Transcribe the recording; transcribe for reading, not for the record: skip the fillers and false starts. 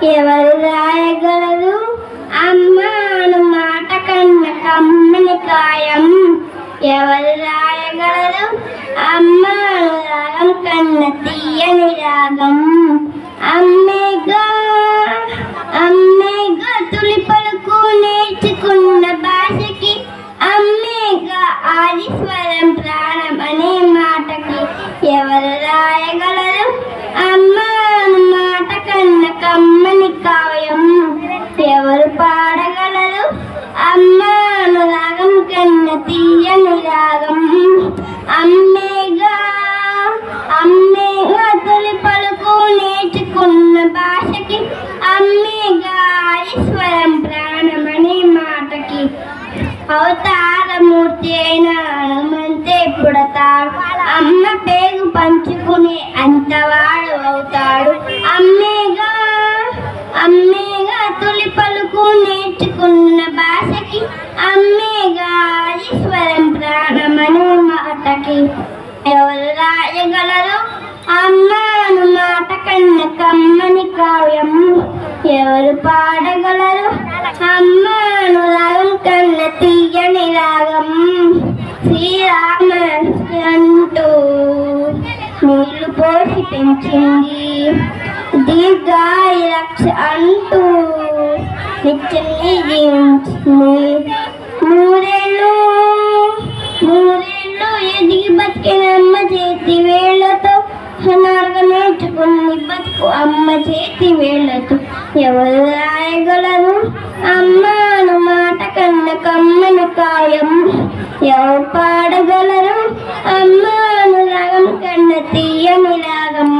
ఎవరు రాయగలరు అమ్మాను మాట కన్న కమ్మని కాయం? ఎవరు రాయగలరు అమ్మాను రాగం కన్న తీయని రాగం? అమ్మేగా అమ్మేగా తొలి పలుకు నేర్చుకున్న భాషకి, అమ్మేగా ఆది స్వరం ప్రాణం అనే మాటకి. ఎవరు రాయగలరు అమ్మాను మాట కన్న కమ్మని కావ్యం? ఎవరు పాడగలరు అమ్మాను రాగం కన్న తీయని రాగం? అమ్మేగా అమ్మేగా తొలి పలుకు నేర్చుకున్న భాషకి, అమ్మేగా ఈశ్వరం ప్రాణమనే మాటకి. అవతారమూర్తి అయిన హనుమంతే పుడతాడు, అమ్మ పేగు పంచుకునే అంతవాడు అవుతాడు. అమ్మేగా అమ్మేగా తొలి పలుకు నేర్చుకున్న భాషకి, అమ్మేగా ఈశ్వరం ప్రాణమనే మాటకి. ఎవరు రాయగలరు అమ్మాను మాట కన్న కమ్మని కావ్యం? ఎవరు పాడగలరు అమ్మాను రాగం కన్న తీయని రాగం? శ్రీరామ అంటూ నీళ్లు పోసి పెంచింది, దీర్ఘాయు రక్ష అంటూ నిత్యని జీవించింది. మూరేళ్ళు ఎదిగి బతికినమ్మ చేతి వేళ్లతో, హనారుగా నేర్చుకుని బతుకు అమ్మ చేతి వేళ్లతో. ఎవరు రాయగలరు అమ్మాను మాట కన్న కమ్మని కాయం? ఎవరు పాడగలరు అమ్మాను రాగం కన్న తీయని రాగం?